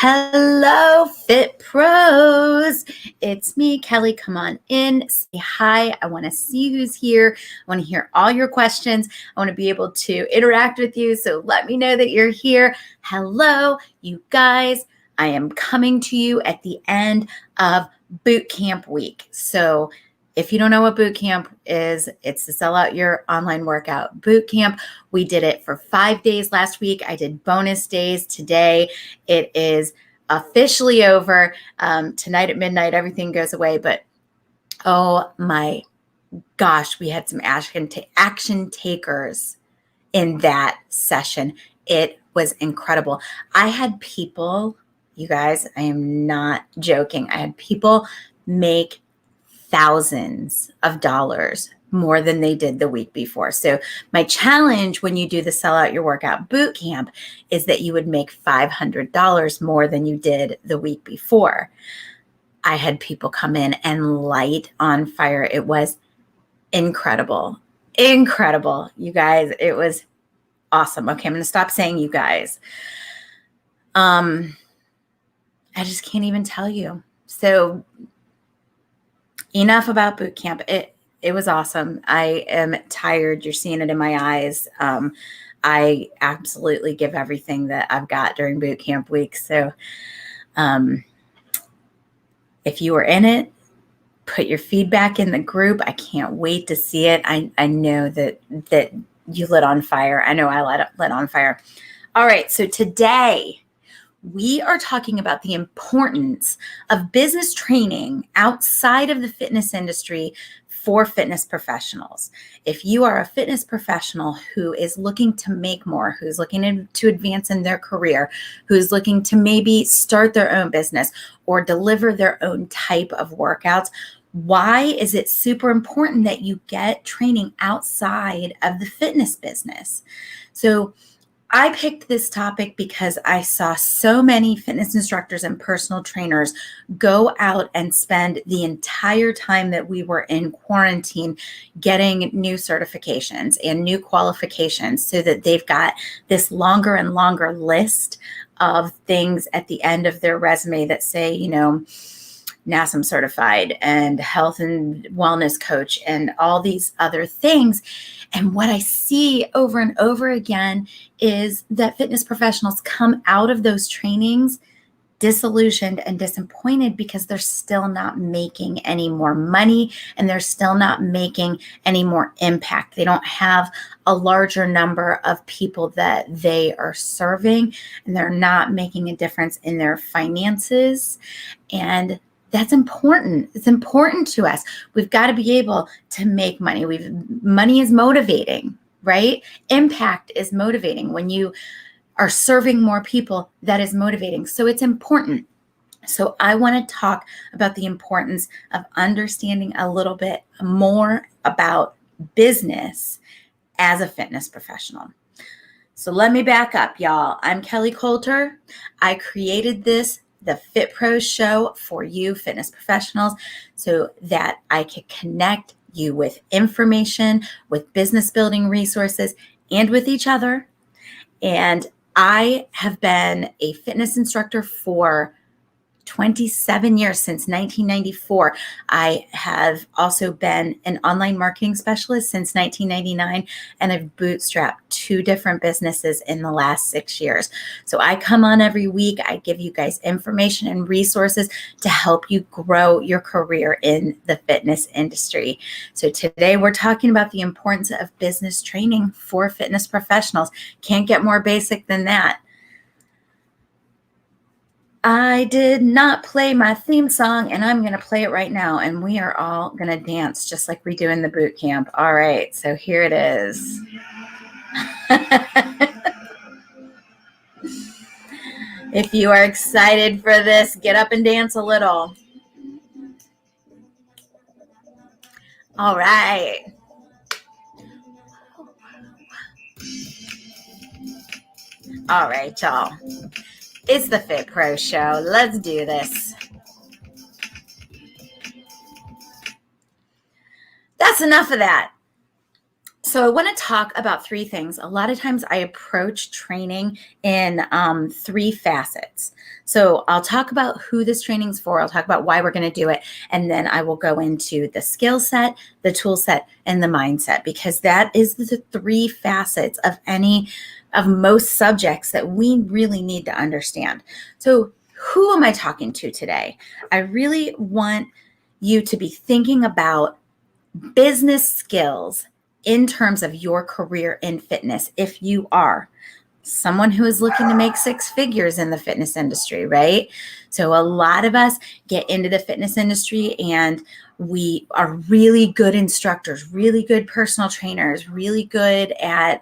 Hello, Fit Pros. It's me, Kelly. Come on in, say hi. I want to see who's here. I want to hear all your questions. I want to be able to interact with you. So let me know that you're here. Hello, you guys. I am coming to you at the end of boot camp week. So if you don't know what boot camp is, it's to sell out your online workout boot camp. We did it for 5 days last week. I did bonus days today. It is officially over. Tonight at midnight, everything goes away. But oh my gosh, we had some action takers in that session. It was incredible. I had people, you guys, I am not joking. I had people make thousands of dollars more than they did the week before. So my challenge when you do the Sell Out Your Workout Boot Camp is that you would make $500 more than you did the week before. I had people come in and light on fire. It was incredible. Incredible, you guys. It was awesome. Okay, I'm going to stop saying you guys. I just can't even tell you. So enough about boot camp. It was awesome. I am tired. You're seeing it in my eyes. I absolutely give everything that I've got during boot camp week. So if you were in it, put your feedback in the group. I can't wait to see it. I know that you lit on fire. I know I lit on fire. All right. So today we are talking about the importance of business training outside of the fitness industry for fitness professionals. If you are a fitness professional who is looking to make more, who's looking to advance in their career, who's looking to maybe start their own business or deliver their own type of workouts, why is it super important that you get training outside of the fitness business? So I picked this topic because I saw so many fitness instructors and personal trainers go out and spend the entire time that we were in quarantine getting new certifications and new qualifications so that they've got this longer and longer list of things at the end of their resume that say, NASM certified and health and wellness coach and all these other things. And what I see over and over again is that fitness professionals come out of those trainings disillusioned and disappointed because they're still not making any more money and they're still not making any more impact. They don't have a larger number of people that they are serving and they're not making a difference in their finances. And that's important. It's important to us. We've got to be able to make money. Money is motivating, right? Impact is motivating. When you are serving more people, that is motivating. So it's important. So I want to talk about the importance of understanding a little bit more about business as a fitness professional. So let me back up, y'all. I'm Kelly Coulter. I created the Fit Pros show for you fitness professionals so that I could connect you with information, with business building resources, and with each other. And I have been a fitness instructor for 27 years, since 1994. I have also been an online marketing specialist since 1999, and I've bootstrapped 2 different businesses in the last 6 years. So I come on every week. I give you guys information and resources to help you grow your career in the fitness industry. So today we're talking about the importance of business training for fitness professionals. Can't get more basic than that. I did not play my theme song, and I'm going to play it right now, and we are all going to dance just like we do in the boot camp. All right, so here it is. If you are excited for this, get up and dance a little. All right. All right, y'all. It's the Fit Pro Show. Let's do this. That's enough of that. So I want to talk about three things. A lot of times I approach training in three facets. So I'll talk about who this training's for. I'll talk about why we're going to do it. And then I will go into the skill set, the tool set, and the mindset, because that is the three facets of most subjects that we really need to understand. So who am I talking to today? I really want you to be thinking about business skills in terms of your career in fitness. If you are someone who is looking to make six figures in the fitness industry, right? So a lot of us get into the fitness industry and we are really good instructors, really good personal trainers, really good at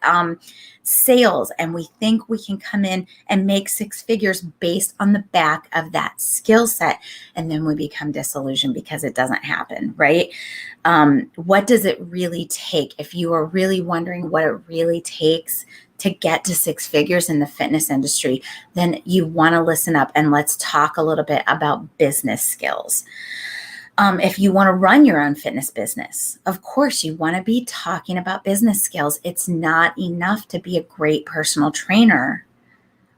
sales. And we think we can come in and make six figures based on the back of that skill set. And then we become disillusioned because it doesn't happen, right? What does it really take? If you are really wondering what it really takes to get to six figures in the fitness industry, then you want to listen up and let's talk a little bit about business skills. If you want to run your own fitness business, of course, you want to be talking about business skills. It's not enough to be a great personal trainer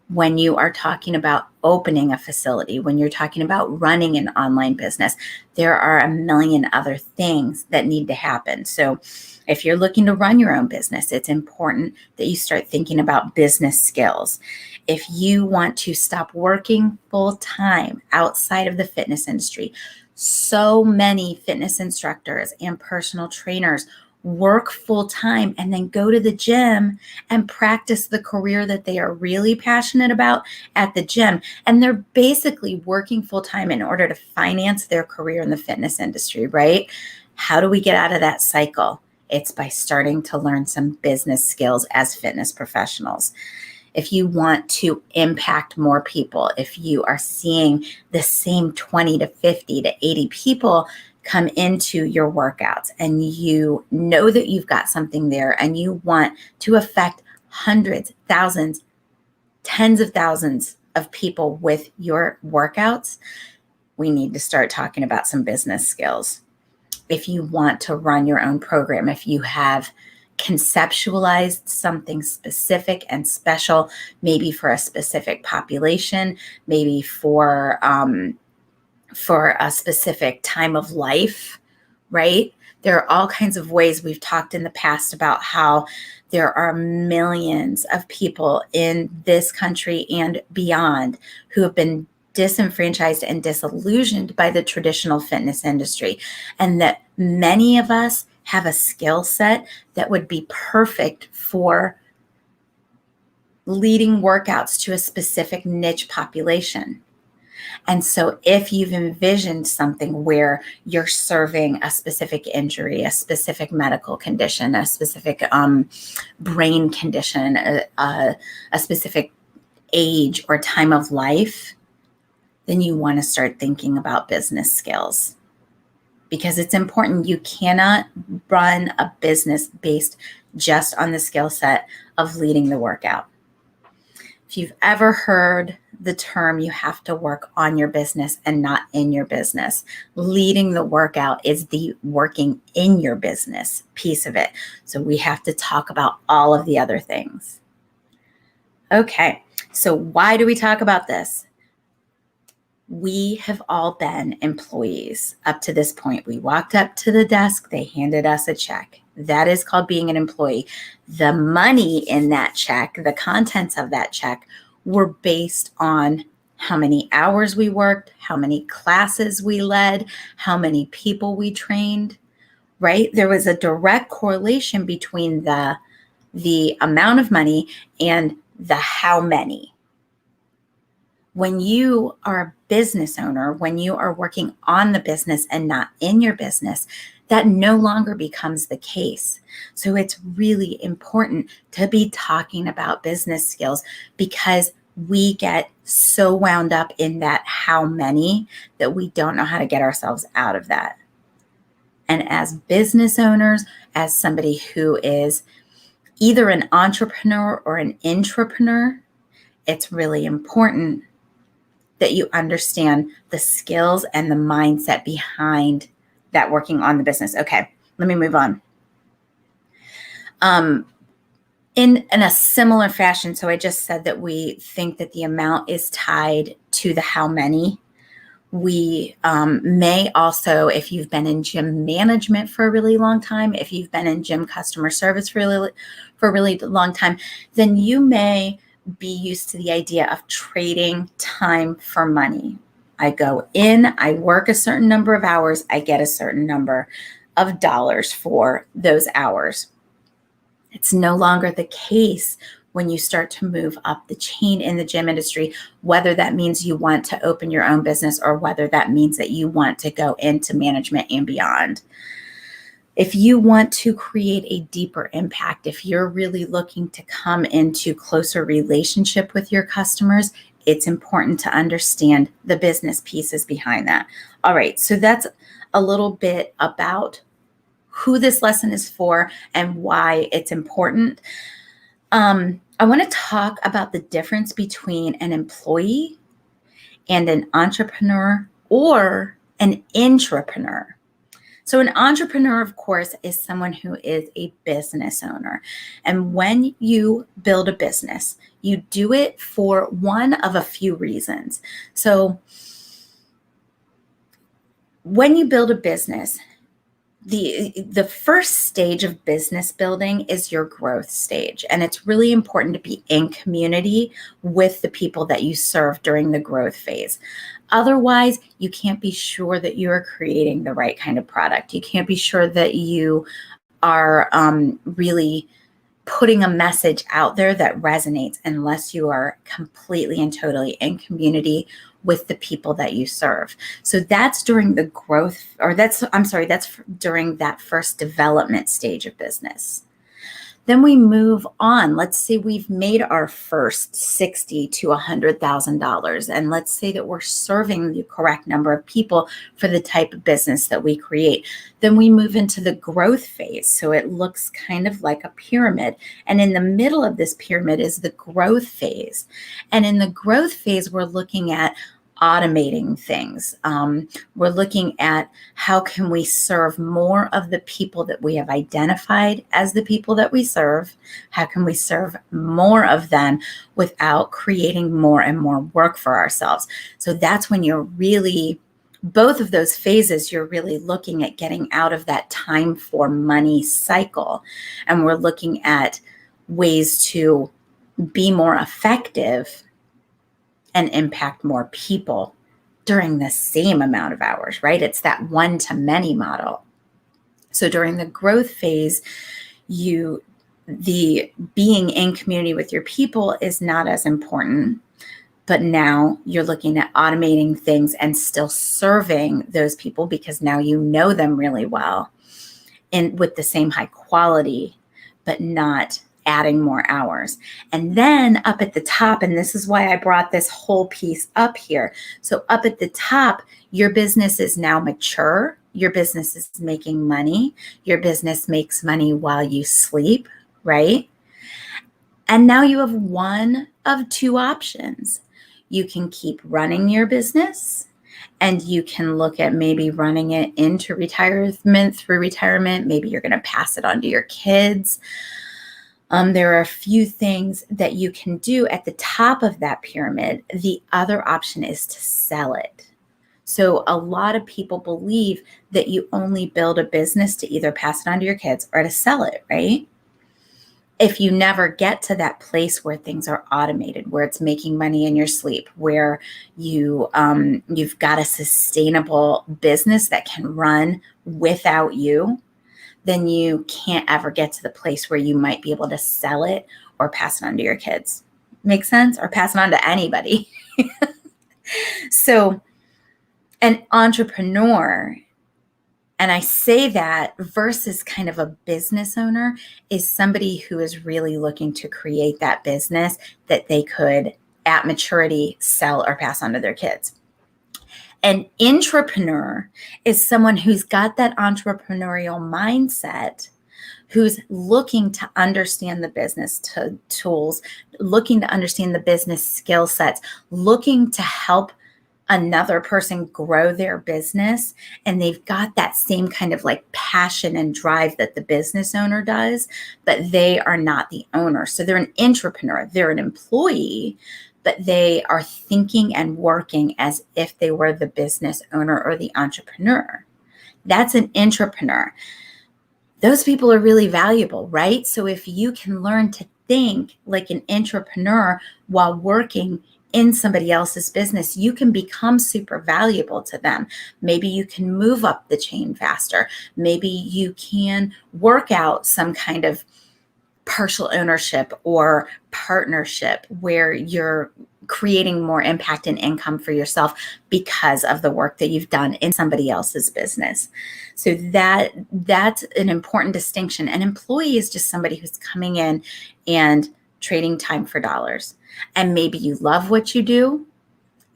when you are talking about opening a facility, when you're talking about running an online business. There are a million other things that need to happen. So if you're looking to run your own business, it's important that you start thinking about business skills. If you want to stop working full time outside of the fitness industry, so many fitness instructors and personal trainers work full time and then go to the gym and practice the career that they are really passionate about at the gym. And they're basically working full time in order to finance their career in the fitness industry, right? How do we get out of that cycle? It's by starting to learn some business skills as fitness professionals. If you want to impact more people, if you are seeing the same 20 to 50 to 80 people come into your workouts and you know that you've got something there and you want to affect hundreds, thousands, tens of thousands of people with your workouts, we need to start talking about some business skills. If you want to run your own program, if you have conceptualized something specific and special, maybe for a specific population, maybe for a specific time of life, right? There are all kinds of ways. We've talked in the past about how there are millions of people in this country and beyond who have been disenfranchised and disillusioned by the traditional fitness industry, and that many of us have a skill set that would be perfect for leading workouts to a specific niche population. And so if you've envisioned something where you're serving a specific injury, a specific medical condition, a specific brain condition, a specific age or time of life, then you want to start thinking about business skills, because it's important. You cannot run a business based just on the skill set of leading the workout. If you've ever heard the term, you have to work on your business and not in your business, leading the workout is the working in your business piece of it. So we have to talk about all of the other things. Okay, so why do we talk about this? We have all been employees up to this point. We walked up to the desk, they handed us a check. That is called being an employee. The money in that check, the contents of that check, were based on how many hours we worked, how many classes we led, how many people we trained, right? There was a direct correlation between the amount of money and the how many. When you are a business owner, when you are working on the business and not in your business, that no longer becomes the case. So it's really important to be talking about business skills, because we get so wound up in that how many that we don't know how to get ourselves out of that. And as business owners, as somebody who is either an entrepreneur or an intrapreneur, it's really important that you understand the skills and the mindset behind that working on the business. Okay, let me move on. In a similar fashion, so I just said that we think that the amount is tied to the how many. We may also, if you've been in gym management for a really long time, if you've been in gym customer service for a really long time, then you may be used to the idea of trading time for money. I go in, I work a certain number of hours, I get a certain number of dollars for those hours. It's no longer the case when you start to move up the chain in the gym industry, whether that means you want to open your own business or whether that means that you want to go into management and beyond. If you want to create a deeper impact, if you're really looking to come into closer relationship with your customers, it's important to understand the business pieces behind that. All right, so that's a little bit about who this lesson is for and why it's important. I want to talk about the difference between an employee and an entrepreneur or an intrapreneur. So an entrepreneur, of course, is someone who is a business owner. And when you build a business, you do it for one of a few reasons. So when you build a business, the first stage of business building is your growth stage. And it's really important to be in community with the people that you serve during the growth phase. Otherwise, you can't be sure that you're creating the right kind of product. You can't be sure that you are really putting a message out there that resonates unless you are completely and totally in community with the people that you serve. So that's during the growth, that's during that first development stage of business. Then we move on. Let's say we've made our first $60,000 to $100,000, and let's say that we're serving the correct number of people for the type of business that we create. Then we move into the growth phase. So it looks kind of like a pyramid. And in the middle of this pyramid is the growth phase. And in the growth phase, we're looking at automating things. We're looking at how can we serve more of the people that we have identified as the people that we serve? How can we serve more of them without creating more and more work for ourselves? So that's when you're really, both of those phases, you're really looking at getting out of that time for money cycle. And we're looking at ways to be more effective and impact more people during the same amount of hours, right? It's that one-to-many model. So during the growth phase, the being in community with your people is not as important, but now you're looking at automating things and still serving those people because now you know them really well and with the same high quality, but not adding more hours. And then up at the top, and this is why I brought this whole piece up here. So up at the top, your business is now mature. Your business is making money. Your business makes money while you sleep, right? And now you have one of two options. You can keep running your business and you can look at maybe running it into retirement, through retirement. Maybe you're going to pass it on to your kids. There are a few things that you can do at the top of that pyramid. The other option is to sell it. So a lot of people believe that you only build a business to either pass it on to your kids or to sell it, right? If you never get to that place where things are automated, where it's making money in your sleep, where you've got a sustainable business that can run without you, then you can't ever get to the place where you might be able to sell it or pass it on to your kids. Make sense? Or pass it on to anybody. So an entrepreneur, and I say that versus kind of a business owner, is somebody who is really looking to create that business that they could, at maturity, sell or pass on to their kids. An intrapreneur is someone who's got that entrepreneurial mindset, who's looking to understand the business tools, looking to understand the business skill sets, looking to help another person grow their business and they've got that same kind of like passion and drive that the business owner does, but they are not the owner. So they're an intrapreneur, they're an employee, but they are thinking and working as if they were the business owner or the entrepreneur. That's an intrapreneur. Those people are really valuable, right? So if you can learn to think like an intrapreneur while working in somebody else's business, you can become super valuable to them. Maybe you can move up the chain faster. Maybe you can work out some kind of partial ownership or partnership where you're creating more impact and income for yourself because of the work that you've done in somebody else's business. So that's an important distinction. An employee is just somebody who's coming in and trading time for dollars. And maybe you love what you do,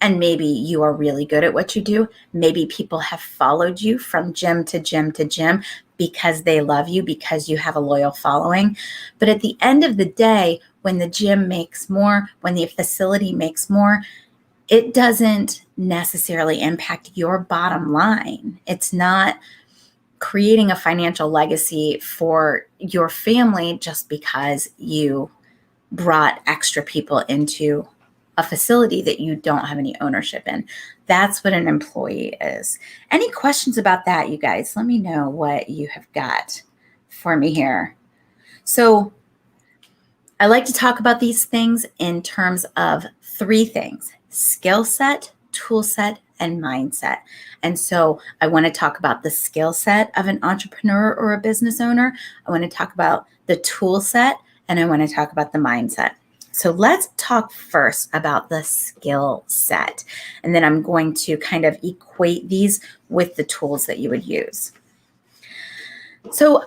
and maybe you are really good at what you do. Maybe people have followed you from gym to gym to gym because they love you, because you have a loyal following. But at the end of the day, when the gym makes more, when the facility makes more, it doesn't necessarily impact your bottom line. It's not creating a financial legacy for your family just because you brought extra people into a facility that you don't have any ownership in. That's what an employee is. Any questions about that, you guys? Let me know what you have got for me here. So I like to talk about these things in terms of three things: skill set, tool set, and mindset. And so I want to talk about the skill set of an entrepreneur or a business owner. I want to talk about the tool set, and I want to talk about the mindset. So let's talk first about the skill set. And then I'm going to kind of equate these with the tools that you would use. So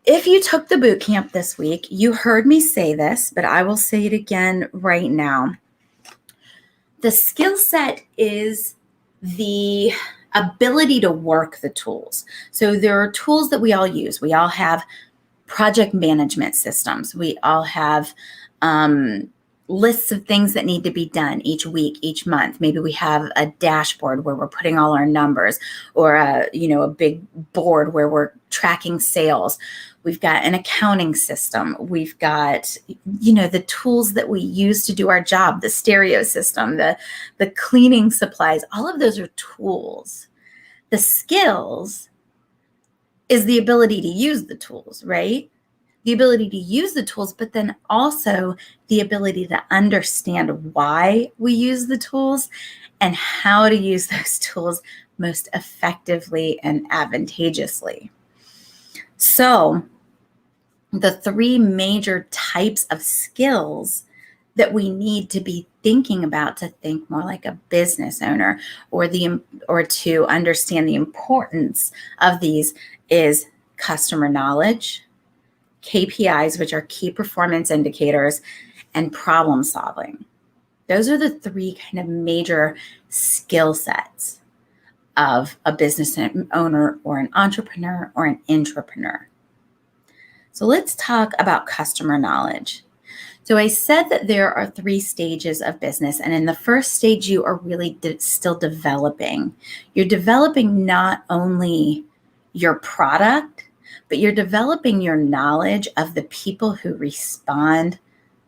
if you took the boot camp this week, you heard me say this, but I will say it again right now. The skill set is the ability to work the tools. So there are tools that we all use. We all have project management systems. We all have lists of things that need to be done each week, each month. Maybe we have a dashboard where we're putting all our numbers, or a big board where we're tracking sales. We've got an accounting system. We've got, the tools that we use to do our job, the stereo system, the cleaning supplies. All of those are tools. The skills is the ability to use the tools, right? The ability to use the tools, but then also the ability to understand why we use the tools and how to use those tools most effectively and advantageously. So the three major types of skills that we need to be thinking about to think more like a business owner, or to understand the importance of these, is customer knowledge, KPIs, which are key performance indicators, and problem solving. Those are the three kind of major skill sets of a business owner or an entrepreneur or an intrapreneur. So let's talk about customer knowledge. So I said that there are three stages of business. And in the first stage, you are really still developing. You're developing not only your product, but you're developing your knowledge of the people who respond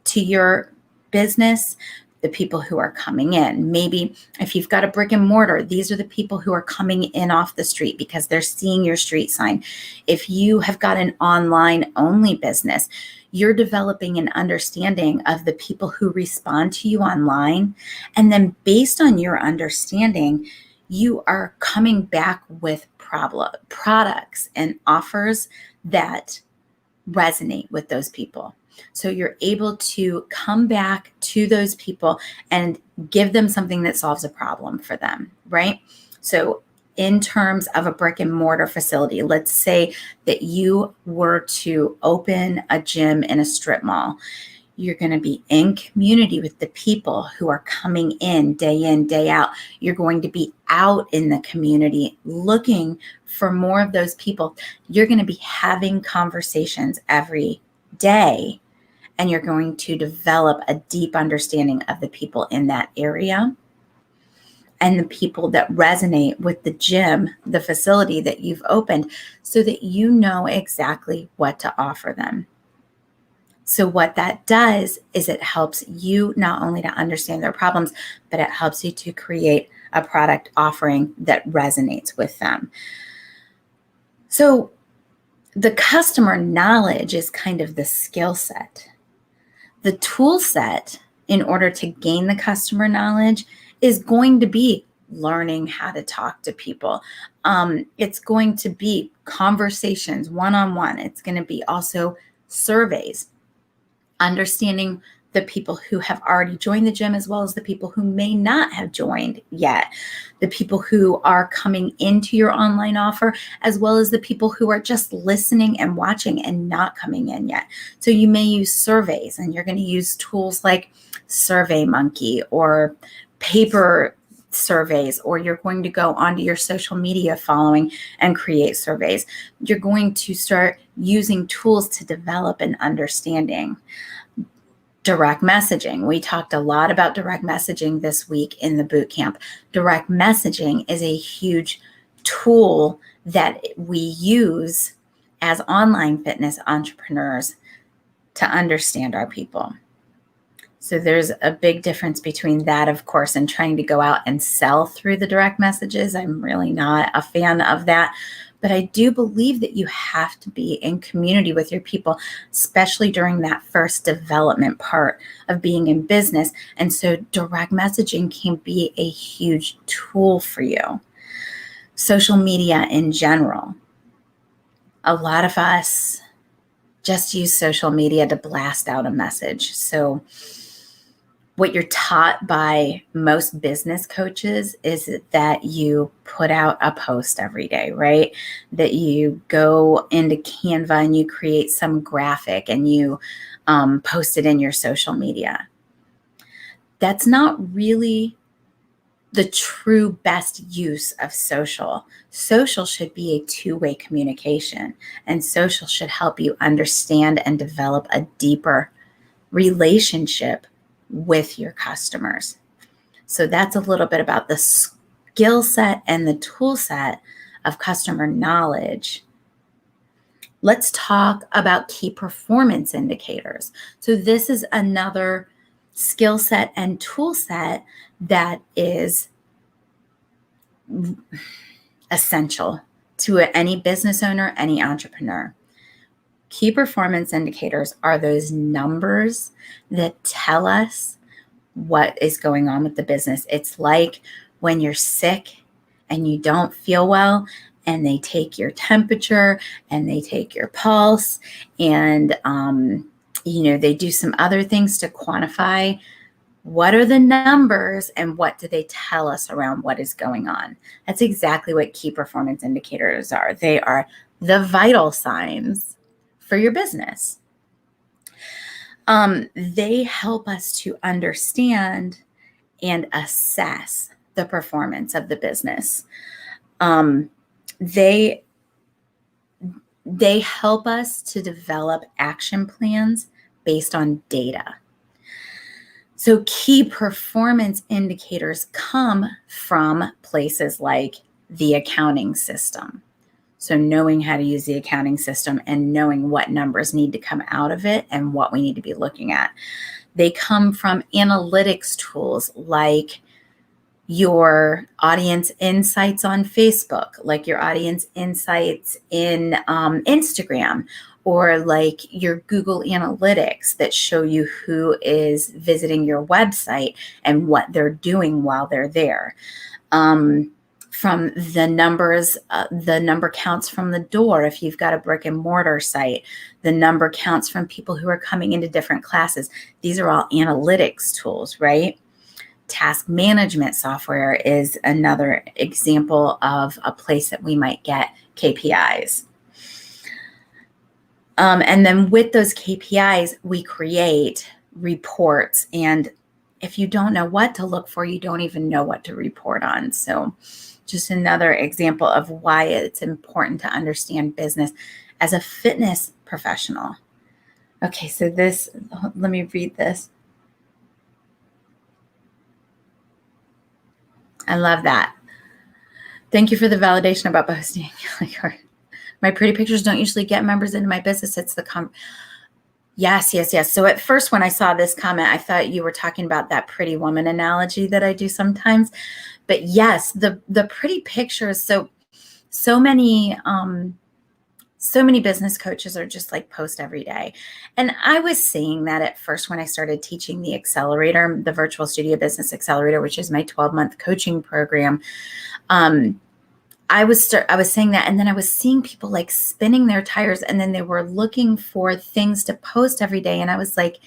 to your business, the people who are coming in. Maybe if you've got a brick and mortar, these are the people who are coming in off the street because they're seeing your street sign. If you have got an online only business, you're developing an understanding of the people who respond to you online. And then based on your understanding, you are coming back with products and offers that resonate with those people. So you're able to come back to those people and give them something that solves a problem for them, right? So in terms of a brick and mortar facility, let's say that you were to open a gym in a strip mall. You're going to be in community with the people who are coming in, day out. You're going to be out in the community looking for more of those people. You're going to be having conversations every day, and you're going to develop a deep understanding of the people in that area. and the people that resonate with the gym, the facility that you've opened, so that you know exactly what to offer them. So what that does is it helps you not only to understand their problems, but it helps you to create a product offering that resonates with them. So the customer knowledge is kind of the skill set. The tool set, in order to gain the customer knowledge, is going to be learning how to talk to people. It's going to be conversations one-on-one. It's going to be also surveys, understanding the people who have already joined the gym as well as the people who may not have joined yet, the people who are coming into your online offer, as well as the people who are just listening and watching and not coming in yet. So you may use surveys, and you're going to use tools like SurveyMonkey or paper surveys, or you're going to go onto your social media following and create surveys. You're going to start using tools to develop an understanding. Direct messaging. We talked a lot about direct messaging this week in the boot camp. Direct messaging is a huge tool that we use as online fitness entrepreneurs to understand our people. So there's a big difference between that, of course, and trying to go out and sell through the direct messages. I'm really not a fan of that. But I do believe that you have to be in community with your people, especially during that first development part of being in business. And so direct messaging can be a huge tool for you. Social media in general. A lot of us just use social media to blast out a message. So what you're taught by most business coaches is that you put out a post every day, right? That you go into Canva and you create some graphic and you post it in your social media. That's not really the true best use of social. Social should be a two-way communication, and social should help you understand and develop a deeper relationship with your customers. So that's a little bit about the skill set and the tool set of customer knowledge. Let's talk about key performance indicators. So this is another skill set and tool set that is essential to any business owner, any entrepreneur. Key performance indicators are those numbers that tell us what is going on with the business. It's like when you're sick and you don't feel well, and they take your temperature and they take your pulse, and they do some other things to quantify what are the numbers and what do they tell us around what is going on. That's exactly what key performance indicators are. They are the vital signs for your business. They help us to understand and assess the performance of the business. They help us to develop action plans based on data. So key performance indicators come from places like the accounting system. So knowing how to use the accounting system and knowing what numbers need to come out of it and what we need to be looking at. They come from analytics tools like your audience insights on Facebook, like your audience insights in Instagram, or like your Google Analytics that show you who is visiting your website and what they're doing while they're there. From the numbers, the number counts from the door. If you've got a brick and mortar site, the number counts from people who are coming into different classes. These are all analytics tools, right? Task management software is another example of a place that we might get KPIs. And then with those KPIs, we create reports. And if you don't know what to look for, you don't even know what to report on. So just another example of why it's important to understand business as a fitness professional. Okay, so let me read this. I love that. Thank you for the validation about posting. My pretty pictures don't usually get members into my business. It's the Yes. So at first, when I saw this comment, I thought you were talking about that pretty woman analogy that I do sometimes. But yes, the pretty pictures. So many business coaches are just like post every day. And I was seeing that at first when I started teaching the accelerator, the Virtual Studio Business Accelerator, which is my 12-month coaching program. I was saying that, and then I was seeing people like spinning their tires, and then they were looking for things to post every day. And I was like,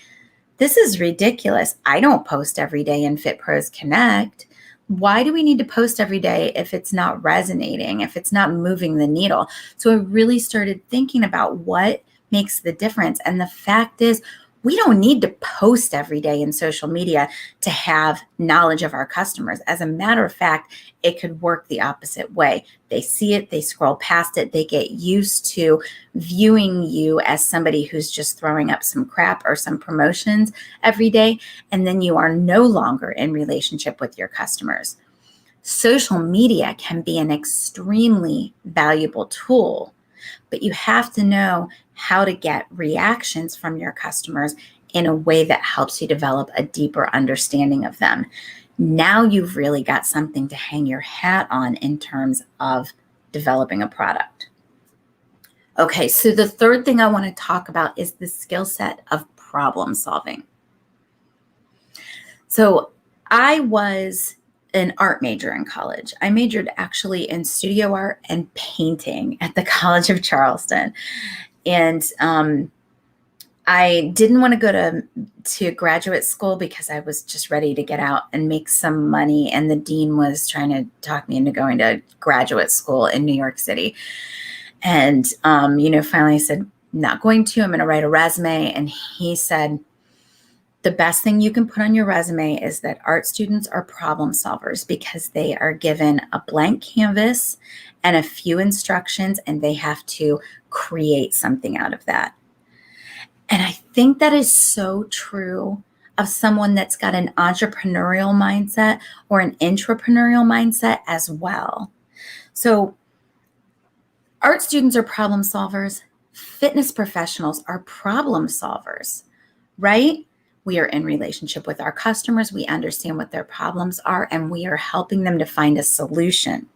this is ridiculous. I don't post every day in Fit Pros Connect. Why do we need to post every day if it's not resonating, if it's not moving the needle? So I really started thinking about what makes the difference. And the fact is, we don't need to post every day in social media to have knowledge of our customers. As a matter of fact, it could work the opposite way. They see it, they scroll past it, they get used to viewing you as somebody who's just throwing up some crap or some promotions every day, and then you are no longer in relationship with your customers. Social media can be an extremely valuable tool, but you have to know how to get reactions from your customers in a way that helps you develop a deeper understanding of them. Now you've really got something to hang your hat on in terms of developing a product. Okay, so the third thing I want to talk about is the skill set of problem solving. So I was an art major in college. I majored actually in studio art and painting at the College of Charleston. And I didn't want to go to graduate school because I was just ready to get out and make some money. And the dean was trying to talk me into going to graduate school in New York City. And, finally I said, not going to, I'm going to write a resume. And he said, the best thing you can put on your resume is that art students are problem solvers because they are given a blank canvas and a few instructions, and they have to create something out of that. And I think that is so true of someone that's got an entrepreneurial mindset or an intrapreneurial mindset as well. So art students are problem solvers. Fitness professionals are problem solvers, right? We are in relationship with our customers. We understand what their problems are, and we are helping them to find a solution.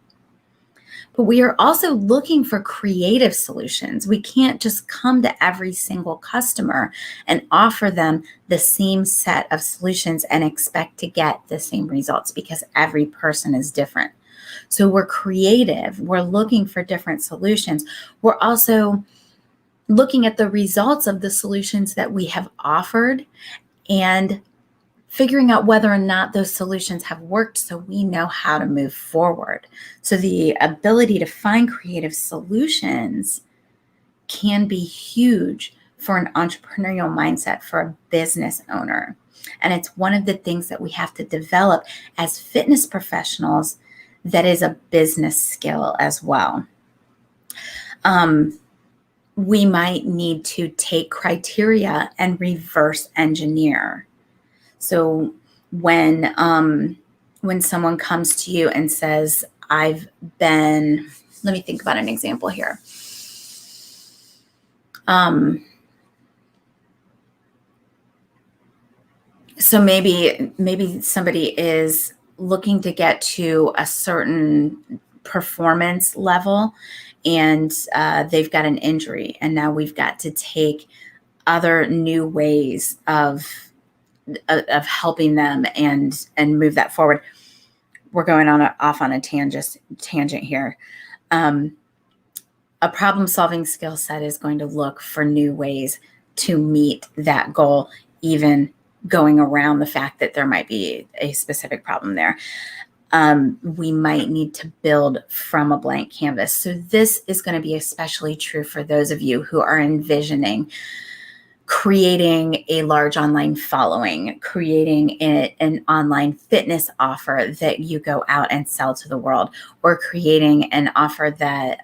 But we are also looking for creative solutions. We can't just come to every single customer and offer them the same set of solutions and expect to get the same results because every person is different. So we're creative. We're looking for different solutions. We're also looking at the results of the solutions that we have offered and figuring out whether or not those solutions have worked so we know how to move forward. So the ability to find creative solutions can be huge for an entrepreneurial mindset for a business owner. And it's one of the things that we have to develop as fitness professionals that is a business skill as well. We might need to take criteria and reverse engineer. So when someone comes to you and says, let me think about an example here. So maybe somebody is looking to get to a certain performance level, and they've got an injury, and now we've got to take other new ways of helping them and move that forward. We're going off on a tangent here. A problem-solving skill set is going to look for new ways to meet that goal, even going around the fact that there might be a specific problem there. We might need to build from a blank canvas. So this is going to be especially true for those of you who are envisioning creating a large online following, creating an online fitness offer that you go out and sell to the world, or creating an offer that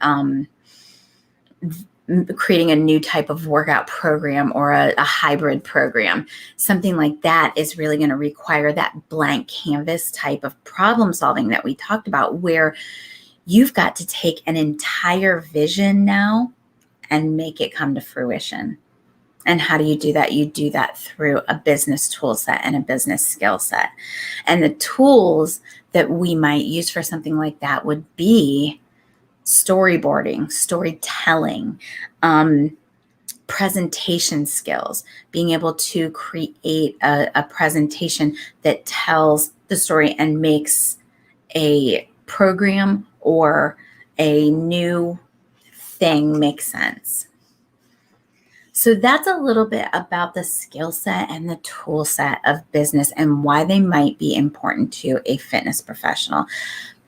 creating a new type of workout program or a hybrid program. Something like that is really going to require that blank canvas type of problem solving that we talked about, where you've got to take an entire vision now and make it come to fruition. And how do you do that? You do that through a business tool set and a business skill set. And the tools that we might use for something like that would be storyboarding, storytelling, presentation skills, being able to create a presentation that tells the story and makes a program or a new thing make sense. So that's a little bit about the skill set and the tool set of business and why they might be important to a fitness professional.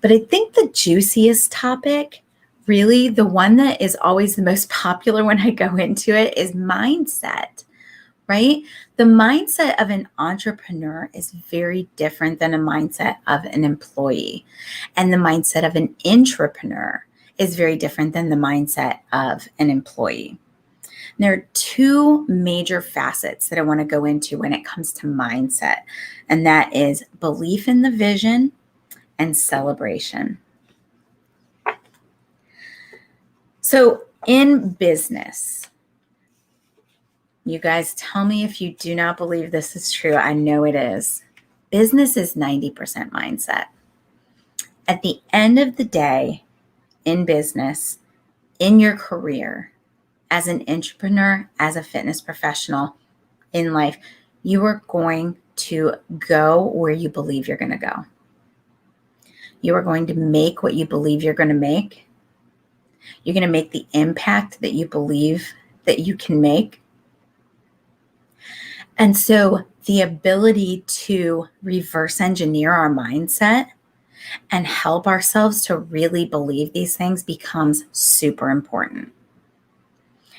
But I think the juiciest topic, really the one that is always the most popular when I go into it, is mindset, right? The mindset of an entrepreneur is very different than a mindset of an employee. And the mindset of an intrapreneur is very different than the mindset of an employee. There are two major facets that I want to go into when it comes to mindset, and that is belief in the vision and celebration. So in business, you guys tell me if you do not believe this is true. I know it is. Business is 90% mindset. At the end of the day, in business, in your career, as an entrepreneur, as a fitness professional in life, you are going to go where you believe you're going to go. You are going to make what you believe you're going to make. You're going to make the impact that you believe that you can make. And so the ability to reverse engineer our mindset and help ourselves to really believe these things becomes super important.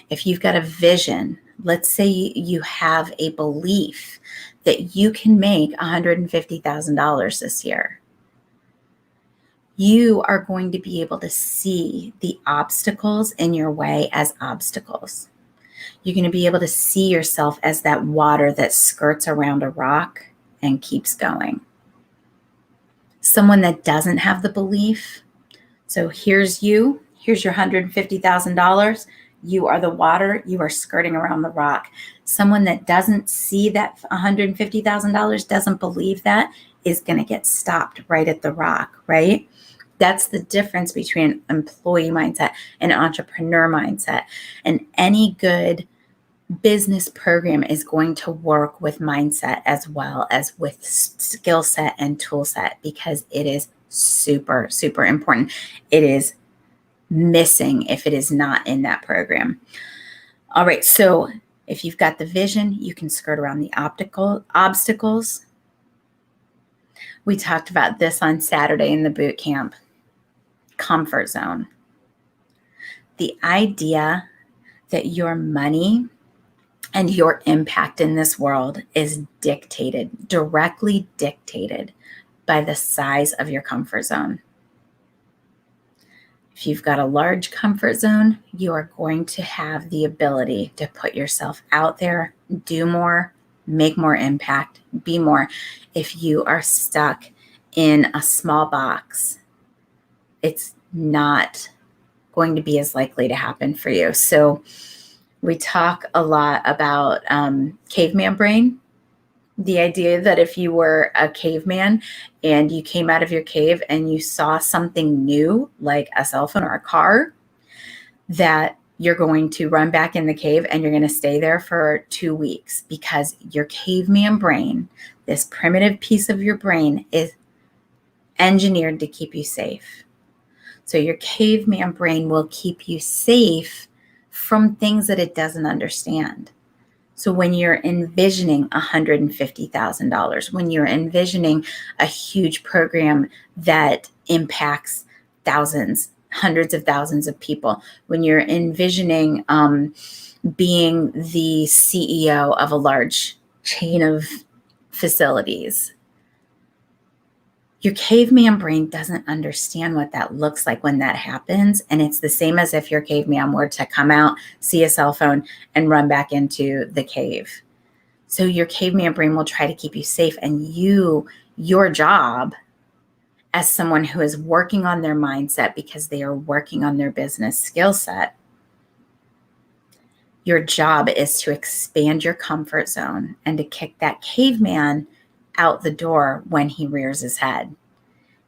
If you've got a vision, let's say you have a belief that you can make $150,000 this year, you are going to be able to see the obstacles in your way as obstacles. You're going to be able to see yourself as that water that skirts around a rock and keeps going. Someone that doesn't have the belief, so here's your $150,000. You are the water, you are skirting around the rock. Someone that doesn't see that $150,000, doesn't believe that, is going to get stopped right at the rock, right? That's the difference between employee mindset and entrepreneur mindset. And any good business program is going to work with mindset as well as with skill set and tool set, because it is super, super important. It is missing if it is not in that program. All right, so if you've got the vision, you can skirt around the obstacles. We talked about this on Saturday in the boot camp. Comfort zone. The idea that your money and your impact in this world is directly dictated by the size of your comfort zone. If you've got a large comfort zone, you are going to have the ability to put yourself out there, do more, make more impact, be more. If you are stuck in a small box, it's not going to be as likely to happen for you. So we talk a lot about caveman brain. The idea that if you were a caveman and you came out of your cave and you saw something new, like a cell phone or a car, that you're going to run back in the cave and you're going to stay there for 2 weeks, because your caveman brain, this primitive piece of your brain, is engineered to keep you safe. So your caveman brain will keep you safe from things that it doesn't understand. So when you're envisioning $150,000, when you're envisioning a huge program that impacts thousands, hundreds of thousands of people, when you're envisioning being the CEO of a large chain of facilities, Your caveman brain doesn't understand what that looks like when that happens. And it's the same as if your caveman were to come out, see a cell phone, and run back into the cave. So your caveman brain will try to keep you safe. And your job as someone who is working on their mindset because they are working on their business skill set, your job is to expand your comfort zone and to kick that caveman out the door when he rears his head.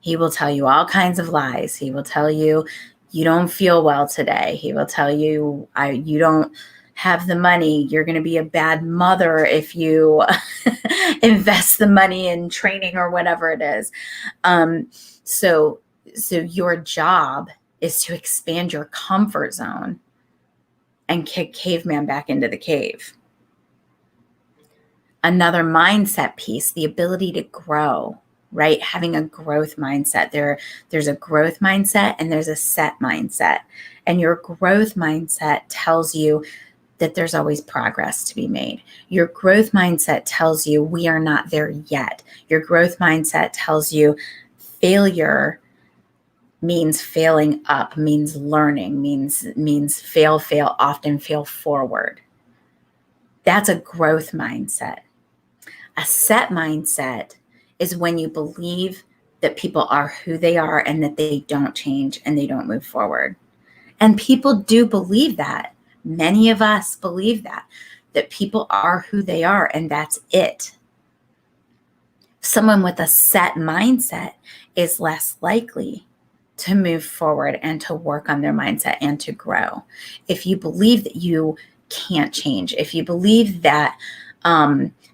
He will tell you all kinds of lies. He will tell you, you don't feel well today. He will tell you, you don't have the money. You're going to be a bad mother if you invest the money in training or whatever it is. So your job is to expand your comfort zone and kick caveman back into the cave. Another mindset piece, the ability to grow, right? Having a growth mindset. There's a growth mindset and there's a set mindset. And your growth mindset tells you that there's always progress to be made. Your growth mindset tells you we are not there yet. Your growth mindset tells you failure means failing up, means learning, means fail, often fail forward. That's a growth mindset. A set mindset is when you believe that people are who they are and that they don't change and they don't move forward. And people do believe that. Many of us believe that people are who they are and that's it. Someone with a set mindset is less likely to move forward and to work on their mindset and to grow. If you believe that you can't change, if you believe that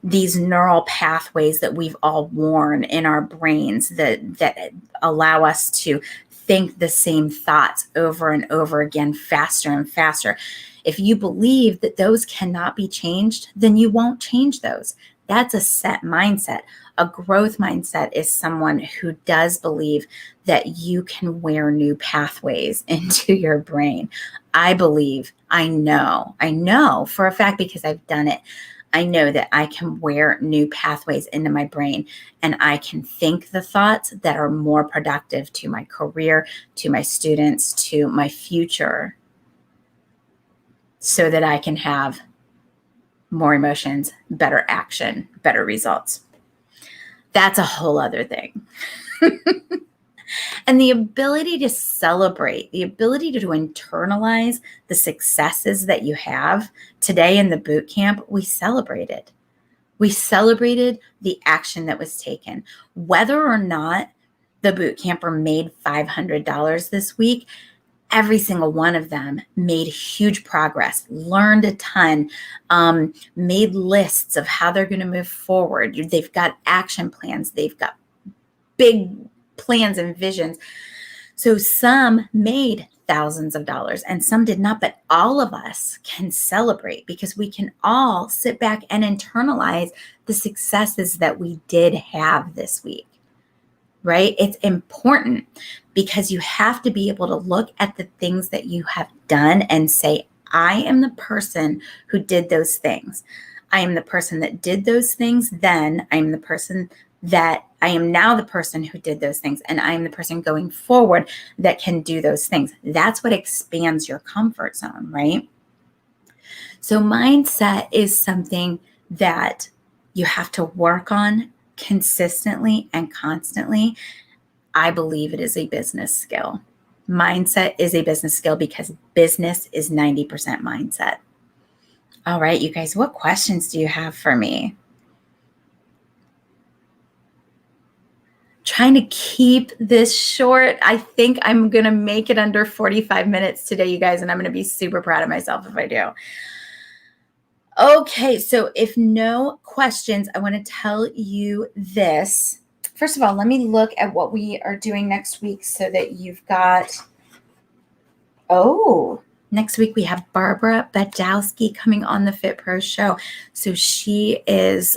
these neural pathways that we've all worn in our brains that allow us to think the same thoughts over and over again, faster and faster. If you believe that those cannot be changed, then you won't change those. That's a set mindset. A growth mindset is someone who does believe that you can wear new pathways into your brain. I know for a fact because I've done it. I know that I can wear new pathways into my brain and I can think the thoughts that are more productive to my career, to my students, to my future, so that I can have more emotions, better action, better results. That's a whole other thing. And the ability to celebrate, the ability to internalize the successes that you have. Today in the boot camp, we celebrated. We celebrated the action that was taken. Whether or not the boot camper made $500 this week, every single one of them made huge progress, learned a ton, made lists of how they're going to move forward. They've got action plans. They've got big plans and visions. So some made thousands of dollars and some did not, but all of us can celebrate because we can all sit back and internalize the successes that we did have this week, right? It's important because you have to be able to look at the things that you have done and say, I am the person who did those things. I am the person that did those things then. I am the person that I am now the person who did those things. And I am the person going forward that can do those things. That's what expands your comfort zone, right? So mindset is something that you have to work on consistently and constantly. I believe it is a business skill. Mindset is a business skill because business is 90% mindset. All right, you guys, what questions do you have for me? Trying to keep this short. I think I'm going to make it under 45 minutes today, you guys, and I'm going to be super proud of myself if I do. Okay, so if no questions, I want to tell you this. First of all, let me look at what we are doing next week so that you've got, next week we have Barbara Badowski coming on the Fit Pro show. So she is,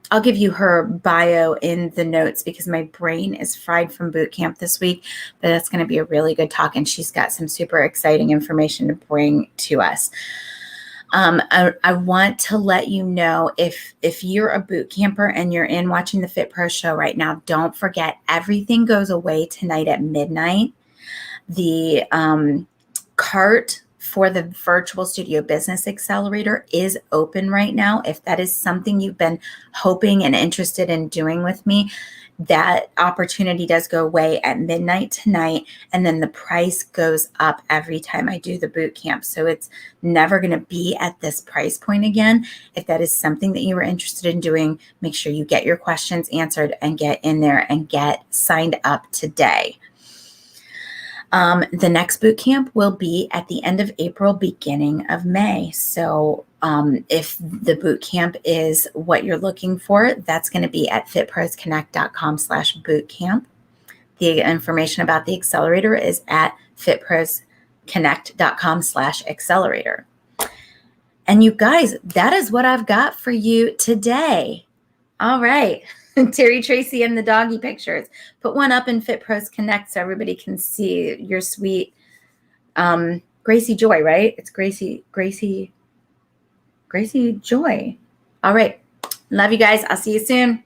I'll give you her bio in the notes because my brain is fried from boot camp this week, but that's going to be a really good talk and she's got some super exciting information to bring to us. I want to let you know, if you're a boot camper and you're in watching the Fit Pro show right now, don't forget, everything goes away tonight at midnight. The cart for the Virtual Studio Business Accelerator is open right now. If that is something you've been hoping and interested in doing with me, that opportunity does go away at midnight tonight. And then the price goes up every time I do the boot camp. So it's never going to be at this price point again. If that is something that you were interested in doing, make sure you get your questions answered and get in there and get signed up today. The next boot camp will be at the end of April, beginning of May. So if the boot camp is what you're looking for, that's going to be at fitprosconnect.com/bootcamp. The information about the accelerator is at fitprosconnect.com/accelerator. And you guys, that is what I've got for you today. All right. Terry Tracy and the doggy pictures. Put one up in Fit Pros Connect so everybody can see your sweet Gracie Joy, right? It's Gracie Joy. All right. Love you guys. I'll see you soon.